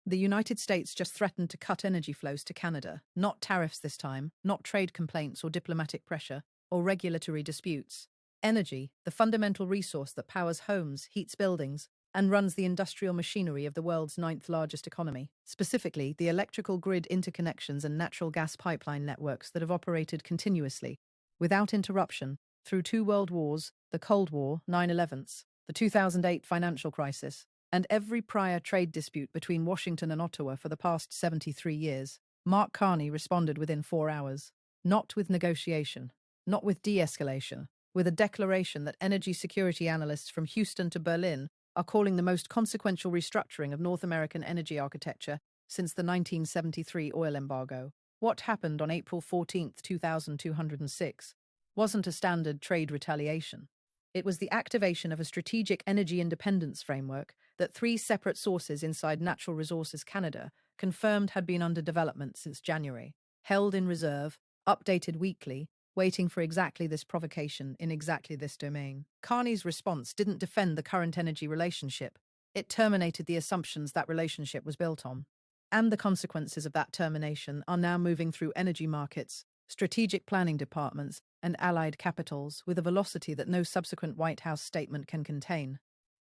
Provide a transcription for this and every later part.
The United States just threatened to cut energy flows to Canada, not tariffs this time, not trade complaints or diplomatic pressure, or regulatory disputes. Energy, the fundamental resource that powers homes, heats buildings, and runs the industrial machinery of the world's ninth largest economy, specifically the electrical grid interconnections and natural gas pipeline networks that have operated continuously, without interruption, through two world wars, the Cold War, 9/11s, the 2008 financial crisis, and every prior trade dispute between Washington and Ottawa for the past 73 years. Mark Carney responded within 4 hours. Not with negotiation, not with de-escalation, with a declaration that energy security analysts from Houston to Berlin are calling the most consequential restructuring of North American energy architecture since the 1973 oil embargo. What happened on April 14, 2206, wasn't a standard trade retaliation. It was the activation of a strategic energy independence framework that 3 separate sources inside Natural Resources Canada confirmed had been under development since January, held in reserve, updated weekly, waiting for exactly this provocation in exactly this domain. Carney's response didn't defend the current energy relationship. It terminated the assumptions that relationship was built on. And the consequences of that termination are now moving through energy markets, strategic planning departments, and allied capitals with a velocity that no subsequent White House statement can contain.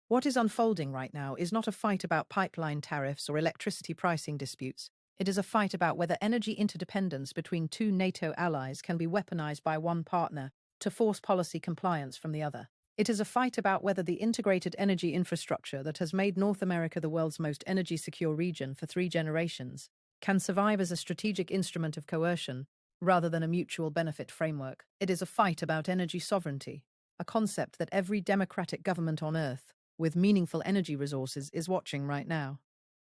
What is unfolding right now is not a fight about pipeline tariffs or electricity pricing disputes. It is a fight about whether energy interdependence between 2 NATO allies can be weaponized by one partner to force policy compliance from the other. It is a fight about whether the integrated energy infrastructure that has made North America the world's most energy-secure region for 3 generations can survive as a strategic instrument of coercion rather than a mutual benefit framework. It is a fight about energy sovereignty, a concept that every democratic government on Earth with meaningful energy resources is watching right now.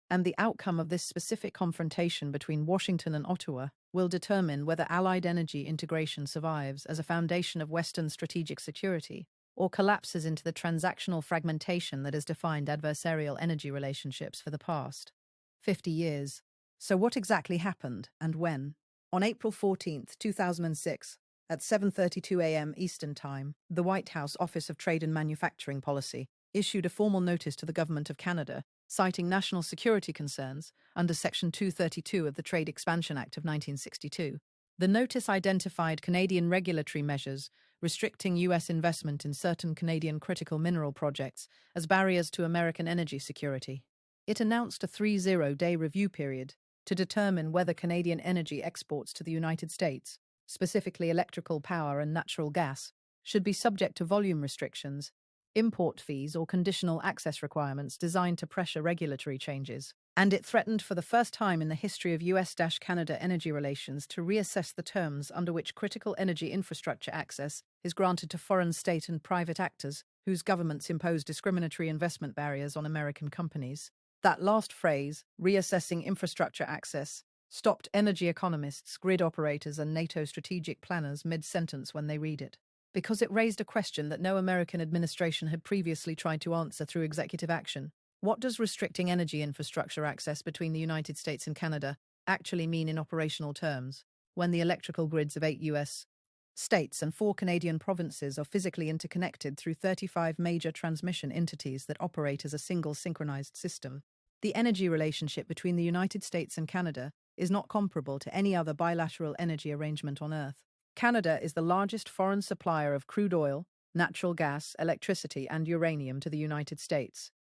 And the outcome of this specific confrontation between Washington and Ottawa will determine whether Allied energy integration survives as a foundation of Western strategic security or collapses into the transactional fragmentation that has defined adversarial energy relationships for the past 50 years. So what exactly happened and when? On April 14, 2006, at 7:32 a.m. Eastern Time, the White House Office of Trade and Manufacturing Policy issued a formal notice to the Government of Canada citing national security concerns under Section 232 of the Trade Expansion Act of 1962. The notice identified Canadian regulatory measures restricting U.S. investment in certain Canadian critical mineral projects as barriers to American energy security. It announced a 30-day review period to determine whether Canadian energy exports to the United States, specifically electrical power and natural gas, should be subject to volume restrictions, import fees or conditional access requirements designed to pressure regulatory changes. And it threatened for the first time in the history of US-Canada energy relations to reassess the terms under which critical energy infrastructure access is granted to foreign state and private actors whose governments impose discriminatory investment barriers on American companies. That last phrase, reassessing infrastructure access, stopped energy economists, grid operators, and NATO strategic planners mid-sentence when they read it, because it raised a question that no American administration had previously tried to answer through executive action. What does restricting energy infrastructure access between the United States and Canada actually mean in operational terms, when the electrical grids of 8 U.S. states and 4 Canadian provinces are physically interconnected through 35 major transmission entities that operate as a single synchronized system? The energy relationship between the United States and Canada is not comparable to any other bilateral energy arrangement on Earth. Canada is the largest foreign supplier of crude oil, natural gas, electricity, and uranium to the United States.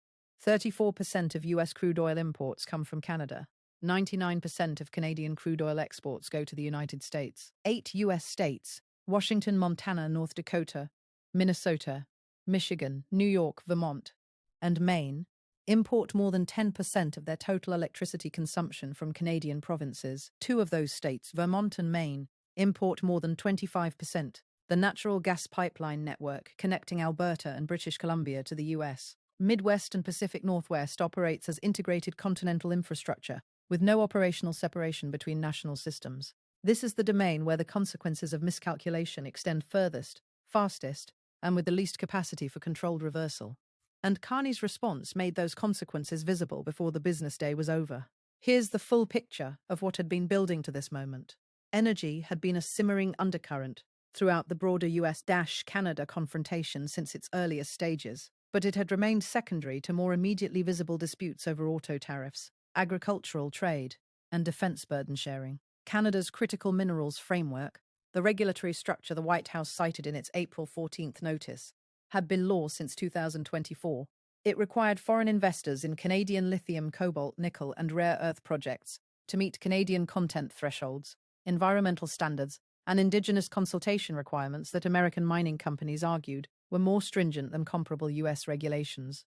34% of U.S. crude oil imports come from Canada. 99% of Canadian crude oil exports go to the United States. 8 U.S. states, Washington, Montana, North Dakota, Minnesota, Michigan, New York, Vermont, and Maine, import more than 10% of their total electricity consumption from Canadian provinces. 2 of those states, Vermont and Maine, import more than 25%. The natural gas pipeline network connecting Alberta and British Columbia to the U.S. Midwest and Pacific Northwest operates as integrated continental infrastructure, with no operational separation between national systems. This is the domain where the consequences of miscalculation extend furthest, fastest, and with the least capacity for controlled reversal. And Carney's response made those consequences visible before the business day was over. Here's the full picture of what had been building to this moment. Energy had been a simmering undercurrent throughout the broader US-Canada confrontation since its earliest stages, but it had remained secondary to more immediately visible disputes over auto tariffs. agricultural trade, and defense burden sharing. Canada's Critical Minerals Framework, the regulatory structure the White House cited in its April 14th notice, had been law since 2024. It required foreign investors in Canadian lithium, cobalt, nickel, and rare earth projects to meet Canadian content thresholds, environmental standards, and Indigenous consultation requirements that American mining companies argued were more stringent than comparable US regulations.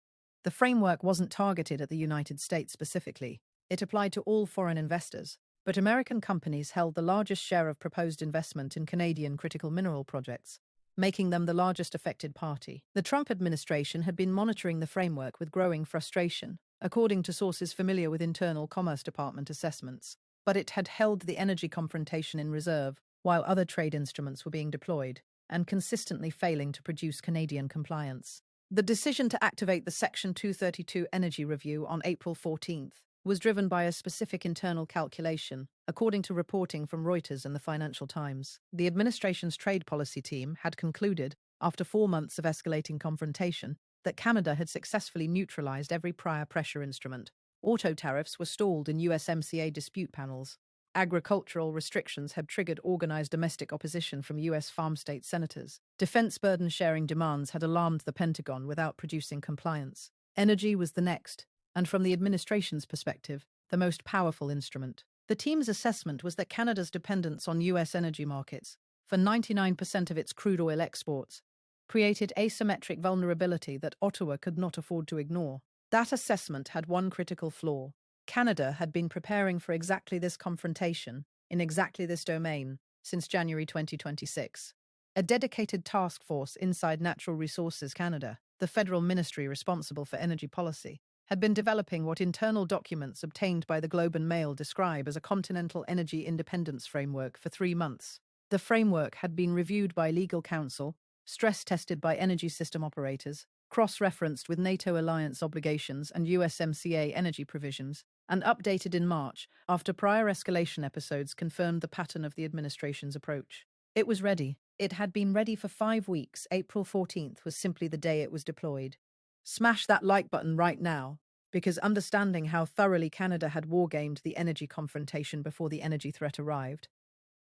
The framework wasn't targeted at the United States specifically. It applied to all foreign investors, but American companies held the largest share of proposed investment in Canadian critical mineral projects, making them the largest affected party. The Trump administration had been monitoring the framework with growing frustration, according to sources familiar with internal Commerce Department assessments, but it had held the energy confrontation in reserve while other trade instruments were being deployed, and consistently failing to produce Canadian compliance. The decision to activate the Section 232 Energy Review on April 14th was driven by a specific internal calculation, according to reporting from Reuters and the Financial Times. The administration's trade policy team had concluded, after 4 months of escalating confrontation, that Canada had successfully neutralized every prior pressure instrument. Auto tariffs were stalled in USMCA dispute panels. Agricultural restrictions had triggered organized domestic opposition from U.S. farm state senators. Defense burden-sharing demands had alarmed the Pentagon without producing compliance. Energy was the next, and from the administration's perspective, the most powerful instrument. The team's assessment was that Canada's dependence on U.S. energy markets, for 99% of its crude oil exports, created asymmetric vulnerability that Ottawa could not afford to ignore. That assessment had one critical flaw. Canada had been preparing for exactly this confrontation, in exactly this domain, since January 2026. A dedicated task force inside Natural Resources Canada, the federal ministry responsible for energy policy, had been developing what internal documents obtained by the Globe and Mail describe as a continental energy independence framework for 3 months. The framework had been reviewed by legal counsel, stress-tested by energy system operators, cross-referenced with NATO alliance obligations and USMCA energy provisions, and updated in March after prior escalation episodes confirmed the pattern of the administration's approach. It was ready. It had been ready for 5 weeks. April 14th was simply the day it was deployed. Smash that like button right now, because understanding how thoroughly Canada had wargamed the energy confrontation before the energy threat arrived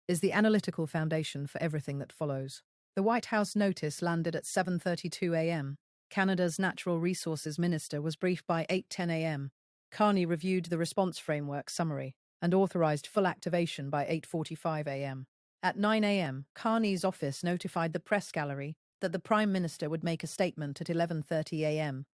is the analytical foundation for everything that follows. The White House notice landed at 7:32 a.m. Canada's Natural Resources Minister was briefed by 8:10 a.m. Carney reviewed the response framework summary and authorized full activation by 8:45 a.m. At 9 a.m., Carney's office notified the press gallery that the Prime Minister would make a statement at 11:30 a.m.,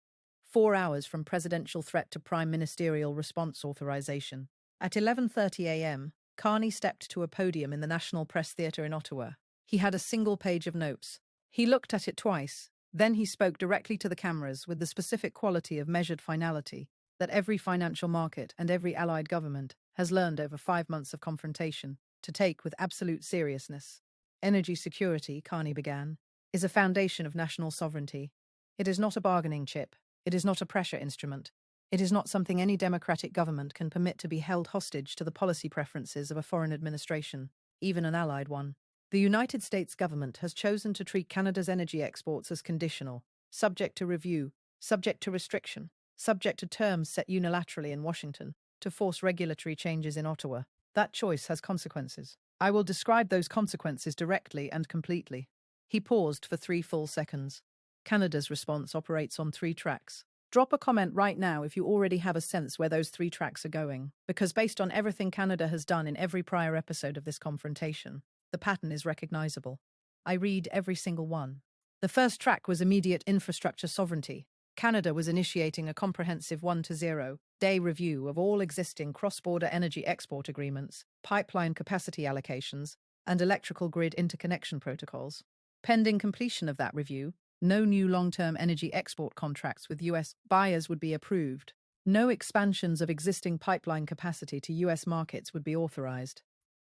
4 hours from presidential threat to Prime Ministerial response authorization. At 11:30 a.m., Carney stepped to a podium in the National Press Theatre in Ottawa. He had a single page of notes. He looked at it twice. Then he spoke directly to the cameras with the specific quality of measured finality that every financial market and every allied government has learned over 5 months of confrontation to take with absolute seriousness. Energy security, Carney began, is a foundation of national sovereignty. It is not a bargaining chip. It is not a pressure instrument. It is not something any democratic government can permit to be held hostage to the policy preferences of a foreign administration, even an allied one. The United States government has chosen to treat Canada's energy exports as conditional, subject to review, subject to restriction, subject to terms set unilaterally in Washington, to force regulatory changes in Ottawa. That choice has consequences. I will describe those consequences directly and completely. He paused for 3 full seconds. Canada's response operates on 3 tracks. Drop a comment right now if you already have a sense where those 3 tracks are going, because based on everything Canada has done in every prior episode of this confrontation, the pattern is recognizable. I read every single one. The first track was immediate infrastructure sovereignty. Canada was initiating a comprehensive 1-to-0-day review of all existing cross-border energy export agreements, pipeline capacity allocations, and electrical grid interconnection protocols. Pending completion of that review, no new long-term energy export contracts with U.S. buyers would be approved. No expansions of existing pipeline capacity to U.S. markets would be authorized.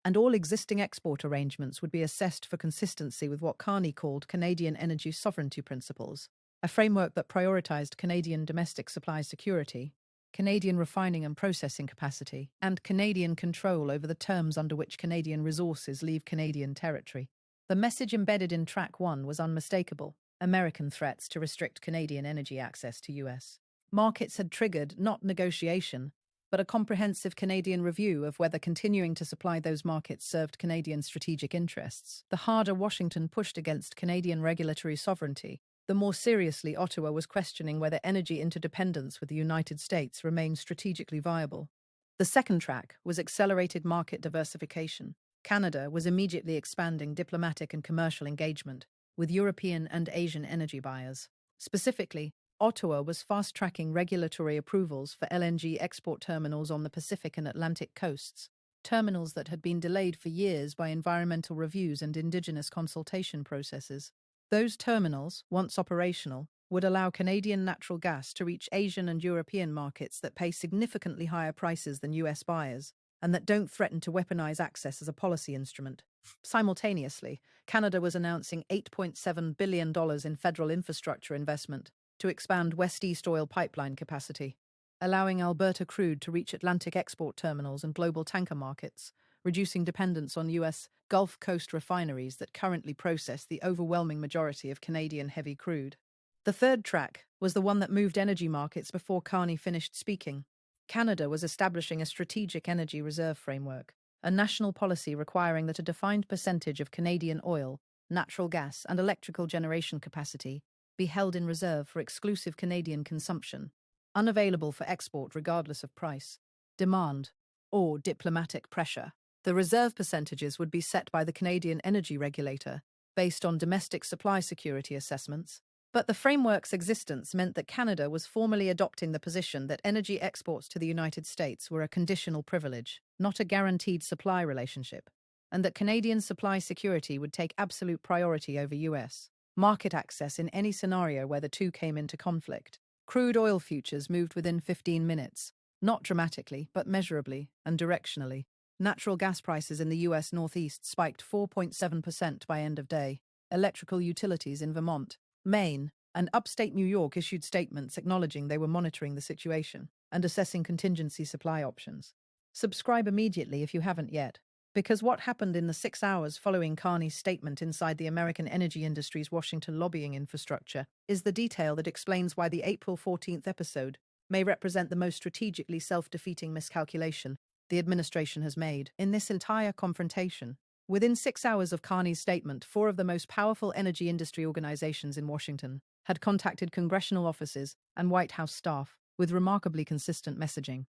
And all existing export arrangements would be assessed for consistency with what Carney called Canadian energy sovereignty principles, a framework that prioritized Canadian domestic supply security, Canadian refining and processing capacity, and Canadian control over the terms under which Canadian resources leave Canadian territory. The message embedded in Track 1 was unmistakable: American threats to restrict Canadian energy access to U.S. markets had triggered not negotiation, but a comprehensive Canadian review of whether continuing to supply those markets served Canadian strategic interests. The harder Washington pushed against Canadian regulatory sovereignty, the more seriously Ottawa was questioning whether energy interdependence with the United States remained strategically viable. The second track was accelerated market diversification. Canada was immediately expanding diplomatic and commercial engagement with European and Asian energy buyers. Specifically, Ottawa was fast-tracking regulatory approvals for LNG export terminals on the Pacific and Atlantic coasts, terminals that had been delayed for years by environmental reviews and Indigenous consultation processes. Those terminals, once operational, would allow Canadian natural gas to reach Asian and European markets that pay significantly higher prices than US buyers, and that don't threaten to weaponize access as a policy instrument. Simultaneously, Canada was announcing $8.7 billion in federal infrastructure investment to expand West-East oil pipeline capacity, allowing Alberta crude to reach Atlantic export terminals and global tanker markets, reducing dependence on US Gulf Coast refineries that currently process the overwhelming majority of Canadian heavy crude. The third track was the one that moved energy markets before Carney finished speaking. Canada was establishing a strategic energy reserve framework, a national policy requiring that a defined percentage of Canadian oil, natural gas, and electrical generation capacity be held in reserve for exclusive Canadian consumption, unavailable for export regardless of price, demand, or diplomatic pressure. The reserve percentages would be set by the Canadian Energy Regulator based on domestic supply security assessments. But the framework's existence meant that Canada was formally adopting the position that energy exports to the United States were a conditional privilege, not a guaranteed supply relationship, and that Canadian supply security would take absolute priority over US market access in any scenario where the two came into conflict. Crude oil futures moved within 15 minutes, not dramatically, but measurably and directionally. Natural gas prices in the US Northeast spiked 4.7% by end of day. Electrical utilities in Vermont, Maine, and upstate New York issued statements acknowledging they were monitoring the situation and assessing contingency supply options. Subscribe immediately if you haven't yet, because what happened in the 6 hours following Carney's statement inside the American energy industry's Washington lobbying infrastructure is the detail that explains why the April 14th episode may represent the most strategically self-defeating miscalculation the administration has made in this entire confrontation. Within 6 hours of Carney's statement, 4 of the most powerful energy industry organizations in Washington had contacted congressional offices and White House staff with remarkably consistent messaging.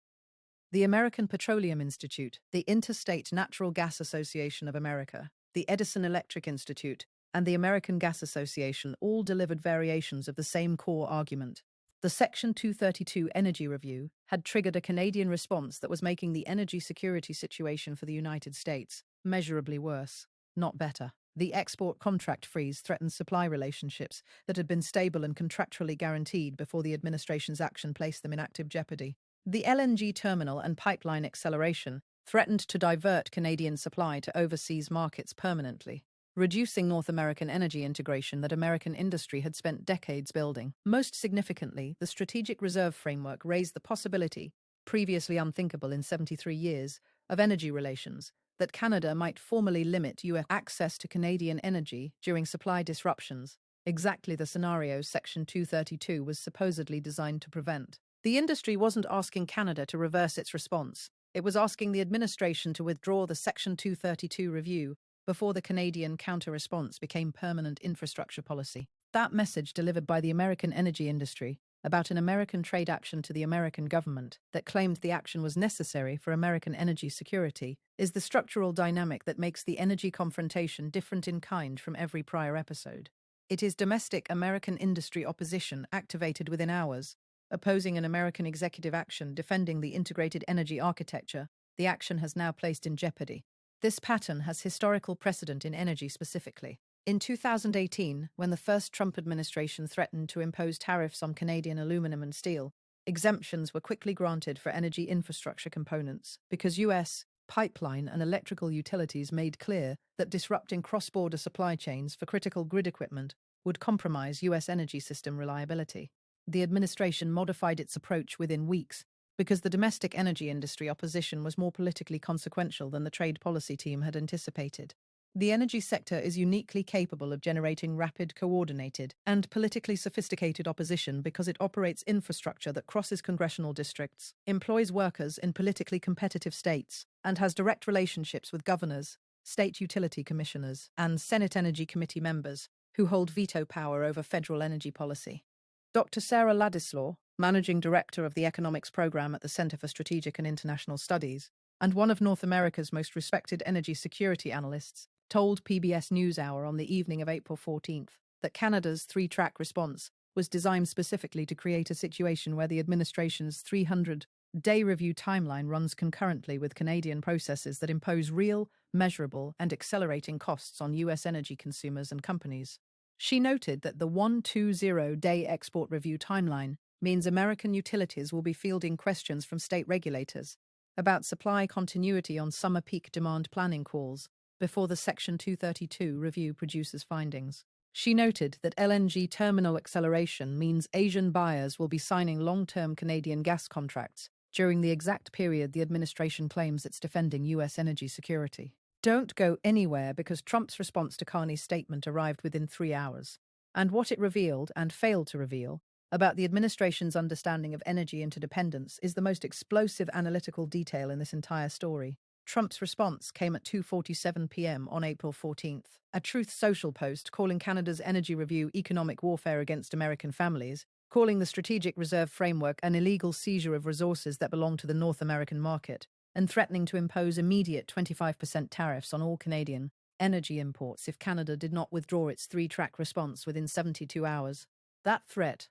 The American Petroleum Institute, the Interstate Natural Gas Association of America, the Edison Electric Institute, and the American Gas Association all delivered variations of the same core argument. The Section 232 Energy Review had triggered a Canadian response that was making the energy security situation for the United States measurably worse, not better. The export contract freeze threatened supply relationships that had been stable and contractually guaranteed before the administration's action placed them in active jeopardy. The LNG terminal and pipeline acceleration threatened to divert Canadian supply to overseas markets permanently, reducing North American energy integration that American industry had spent decades building. Most significantly, the Strategic Reserve Framework raised the possibility, previously unthinkable in 73 years, of energy relations, that Canada might formally limit US access to Canadian energy during supply disruptions, exactly the scenario Section 232 was supposedly designed to prevent. The industry wasn't asking Canada to reverse its response. It was asking the administration to withdraw the Section 232 review before the Canadian counter-response became permanent infrastructure policy. That message delivered by the American energy industry about an American trade action to the American government that claimed the action was necessary for American energy security is the structural dynamic that makes the energy confrontation different in kind from every prior episode. It is domestic American industry opposition activated within hours, opposing an American executive action defending the integrated energy architecture the action has now placed in jeopardy. This pattern has historical precedent in energy specifically. In 2018, when the first Trump administration threatened to impose tariffs on Canadian aluminum and steel, exemptions were quickly granted for energy infrastructure components because US pipeline and electrical utilities made clear that disrupting cross-border supply chains for critical grid equipment would compromise US energy system reliability. The administration modified its approach within weeks because the domestic energy industry opposition was more politically consequential than the trade policy team had anticipated. The energy sector is uniquely capable of generating rapid, coordinated, and politically sophisticated opposition because it operates infrastructure that crosses congressional districts, employs workers in politically competitive states, and has direct relationships with governors, state utility commissioners, and Senate Energy Committee members who hold veto power over federal energy policy. Dr. Sarah Ladislaw, Managing Director of the Economics Program at the Center for Strategic and International Studies, and one of North America's most respected energy security analysts, told PBS NewsHour on the evening of April 14th that Canada's three-track response was designed specifically to create a situation where the administration's 300-day review timeline runs concurrently with Canadian processes that impose real, measurable, and accelerating costs on U.S. energy consumers and companies. She noted that the 120-day export review timeline means American utilities will be fielding questions from state regulators about supply continuity on summer peak demand planning calls before the Section 232 review produces findings. She noted that LNG terminal acceleration means Asian buyers will be signing long-term Canadian gas contracts during the exact period the administration claims it's defending U.S. energy security. Don't go anywhere because Trump's response to Carney's statement arrived within 3 hours, and what it revealed and failed to reveal about the administration's understanding of energy interdependence is the most explosive analytical detail in this entire story. Trump's response came at 2:47 p.m. on April 14th. A Truth Social post calling Canada's energy review economic warfare against American families, calling the Strategic Reserve Framework an illegal seizure of resources that belong to the North American market, and threatening to impose immediate 25% tariffs on all Canadian energy imports if Canada did not withdraw its three-track response within 72 hours. That threat,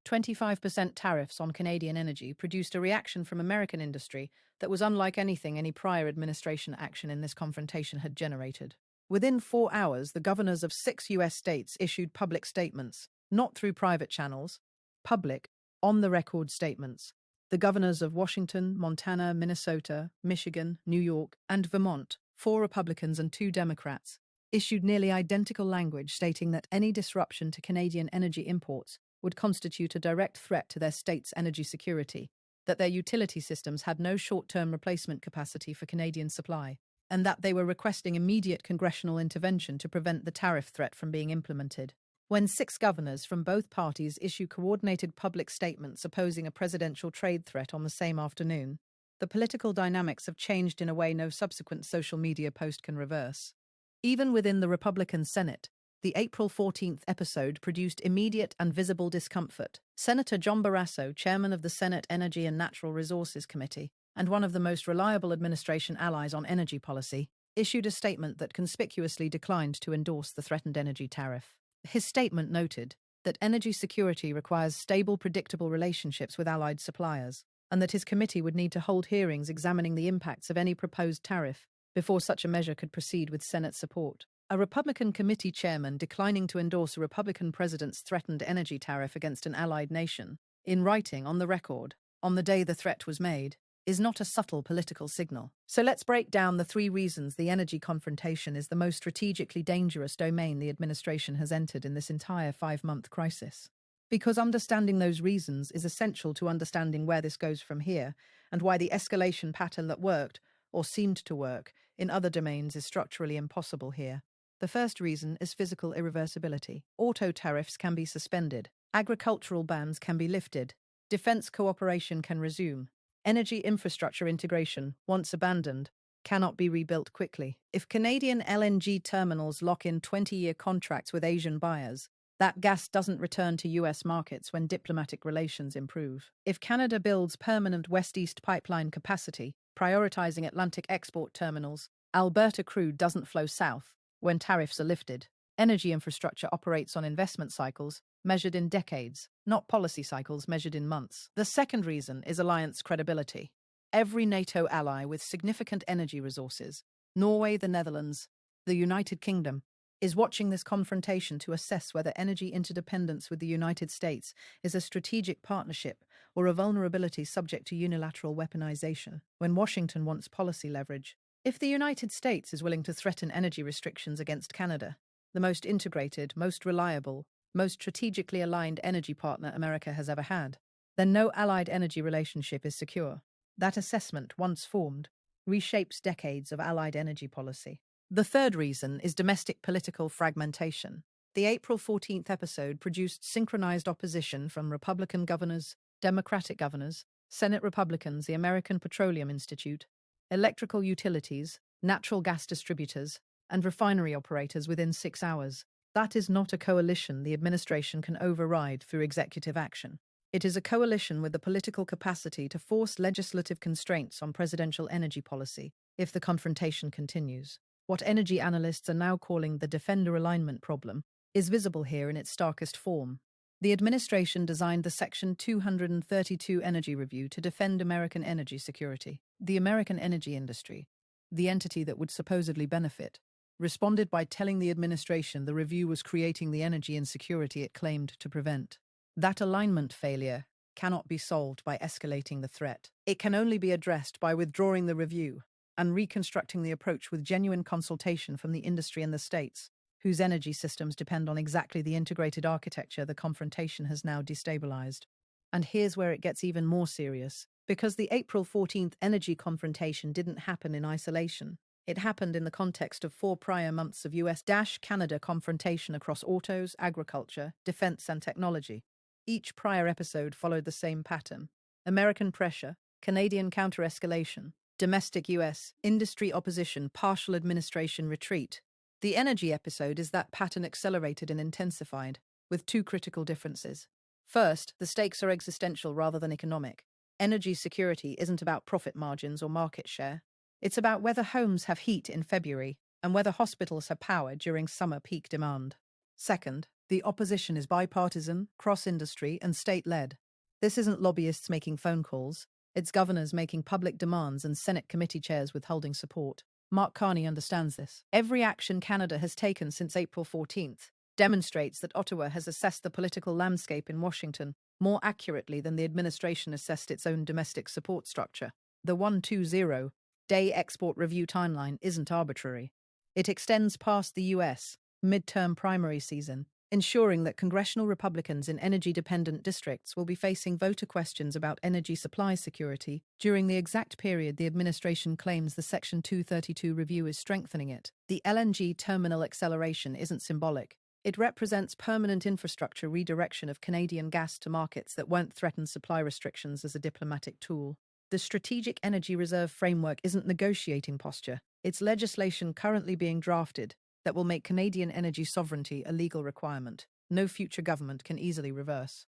25% tariffs on Canadian energy, produced a reaction from American industry that was unlike anything any prior administration action in this confrontation had generated. Within 4 hours, the governors of 6 U.S. states issued public statements, not through private channels, public, on-the-record statements. The governors of Washington, Montana, Minnesota, Michigan, New York, and Vermont, 4 Republicans and 2 Democrats, issued nearly identical language stating that any disruption to Canadian energy imports would constitute a direct threat to their state's energy security, that their utility systems had no short-term replacement capacity for Canadian supply, and that they were requesting immediate congressional intervention to prevent the tariff threat from being implemented. When 6 governors from both parties issue coordinated public statements opposing a presidential trade threat on the same afternoon, the political dynamics have changed in a way no subsequent social media post can reverse. Even within the Republican Senate, the April 14th episode produced immediate and visible discomfort. Senator John Barrasso, chairman of the Senate Energy and Natural Resources Committee, and one of the most reliable administration allies on energy policy, issued a statement that conspicuously declined to endorse the threatened energy tariff. His statement noted that energy security requires stable, predictable relationships with allied suppliers, and that his committee would need to hold hearings examining the impacts of any proposed tariff before such a measure could proceed with Senate support. A Republican committee chairman declining to endorse a Republican president's threatened energy tariff against an allied nation, in writing on the record, on the day the threat was made, is not a subtle political signal. So let's break down the 3 reasons the energy confrontation is the most strategically dangerous domain the administration has entered in this entire 5-month crisis. Because understanding those reasons is essential to understanding where this goes from here, and why the escalation pattern that worked, or seemed to work, in other domains is structurally impossible here. The first reason is physical irreversibility. Auto tariffs can be suspended. Agricultural bans can be lifted. Defense cooperation can resume. Energy infrastructure integration, once abandoned, cannot be rebuilt quickly. If Canadian LNG terminals lock in 20-year contracts with Asian buyers, that gas doesn't return to U.S. markets when diplomatic relations improve. If Canada builds permanent west-east pipeline capacity, prioritizing Atlantic export terminals, Alberta crude doesn't flow south when tariffs are lifted. Energy infrastructure operates on investment cycles measured in decades, not policy cycles measured in months. The second reason is alliance credibility. Every NATO ally with significant energy resources, Norway, the Netherlands, the United Kingdom, is watching this confrontation to assess whether energy interdependence with the United States is a strategic partnership or a vulnerability subject to unilateral weaponization. When Washington wants policy leverage, if the United States is willing to threaten energy restrictions against Canada, the most integrated, most reliable, most strategically aligned energy partner America has ever had, then no allied energy relationship is secure. That assessment, once formed, reshapes decades of allied energy policy. The third reason is domestic political fragmentation. The April 14th episode produced synchronized opposition from Republican governors, Democratic governors, Senate Republicans, the American Petroleum Institute, electrical utilities, natural gas distributors, and refinery operators within 6 hours. That is not a coalition the administration can override through executive action. It is a coalition with the political capacity to force legislative constraints on presidential energy policy if the confrontation continues. What energy analysts are now calling the defender alignment problem is visible here in its starkest form. The administration designed the Section 232 Energy Review to defend American energy security. The American energy industry, the entity that would supposedly benefit, responded by telling the administration the review was creating the energy insecurity it claimed to prevent. That alignment failure cannot be solved by escalating the threat. It can only be addressed by withdrawing the review and reconstructing the approach with genuine consultation from the industry and the states, whose energy systems depend on exactly the integrated architecture the confrontation has now destabilized. And here's where it gets even more serious, because the April 14th energy confrontation didn't happen in isolation. It happened in the context of 4 prior months of US-Canada confrontation across autos, agriculture, defense, and technology. Each prior episode followed the same pattern: American pressure, Canadian counter-escalation, domestic US, industry opposition, partial administration retreat. The energy episode is that pattern accelerated and intensified, with 2 critical differences. First, the stakes are existential rather than economic. Energy security isn't about profit margins or market share. It's about whether homes have heat in February and whether hospitals have power during summer peak demand. Second, the opposition is bipartisan, cross-industry, and state-led. This isn't lobbyists making phone calls. It's governors making public demands and Senate committee chairs withholding support. Mark Carney understands this. Every action Canada has taken since April 14th demonstrates that Ottawa has assessed the political landscape in Washington more accurately than the administration assessed its own domestic support structure. The 120-day export review timeline isn't arbitrary. It extends past the US midterm primary season, ensuring that congressional Republicans in energy-dependent districts will be facing voter questions about energy supply security during the exact period the administration claims the Section 232 review is strengthening it. The LNG terminal acceleration isn't symbolic. It represents permanent infrastructure redirection of Canadian gas to markets that won't threaten supply restrictions as a diplomatic tool. The Strategic Energy Reserve Framework isn't negotiating posture. It's legislation currently being drafted that will make Canadian energy sovereignty a legal requirement. No future government can easily reverse.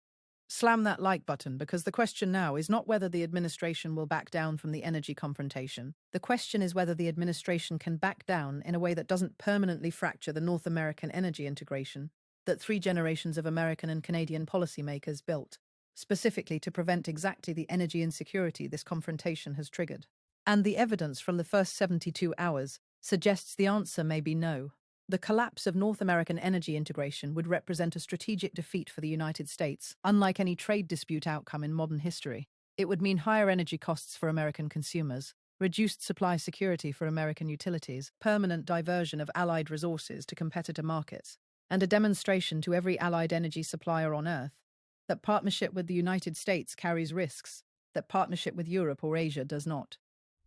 Slam that like button, because the question now is not whether the administration will back down from the energy confrontation. The question is whether the administration can back down in a way that doesn't permanently fracture the North American energy integration that 3 generations of American and Canadian policymakers built, specifically to prevent exactly the energy insecurity this confrontation has triggered. And the evidence from the first 72 hours suggests the answer may be no. The collapse of North American energy integration would represent a strategic defeat for the United States, unlike any trade dispute outcome in modern history. It would mean higher energy costs for American consumers, reduced supply security for American utilities, permanent diversion of allied resources to competitor markets, and a demonstration to every allied energy supplier on Earth that partnership with the United States carries risks that partnership with Europe or Asia does not.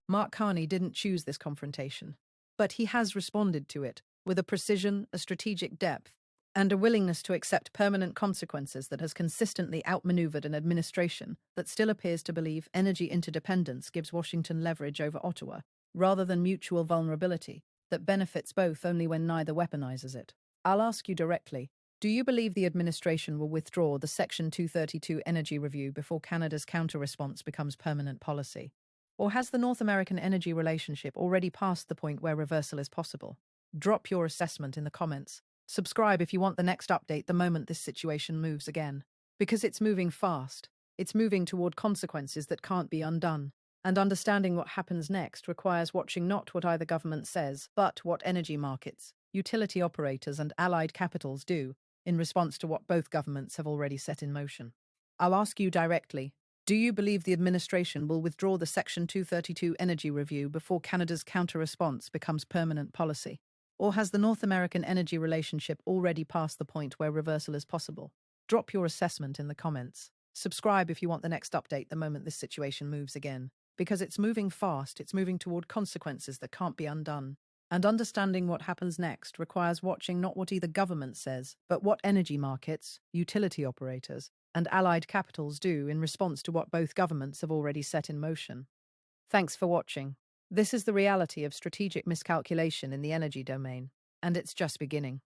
Mark Carney didn't choose this confrontation, but he has responded to it with a precision, a strategic depth, and a willingness to accept permanent consequences that has consistently outmaneuvered an administration that still appears to believe energy interdependence gives Washington leverage over Ottawa, rather than mutual vulnerability that benefits both only when neither weaponizes it. I'll ask you directly, do you believe the administration will withdraw the Section 232 energy review before Canada's counter-response becomes permanent policy? Or has the North American energy relationship already passed the point where reversal is possible? Drop your assessment in the comments. Subscribe if you want the next update the moment this situation moves again. Because it's moving fast. It's moving toward consequences that can't be undone. And understanding what happens next requires watching not what either government says, but what energy markets, utility operators, and allied capitals do in response to what both governments have already set in motion. I'll ask you directly, do you believe the administration will withdraw the Section 232 energy review before Canada's counter-response becomes permanent policy? Or has the North American energy relationship already passed the point where reversal is possible? Drop your assessment in the comments. Subscribe if you want the next update the moment this situation moves again. Because it's moving fast, it's moving toward consequences that can't be undone. And understanding what happens next requires watching not what either government says, but what energy markets, utility operators, and allied capitals do in response to what both governments have already set in motion. Thanks for watching. This is the reality of strategic miscalculation in the energy domain, and it's just beginning.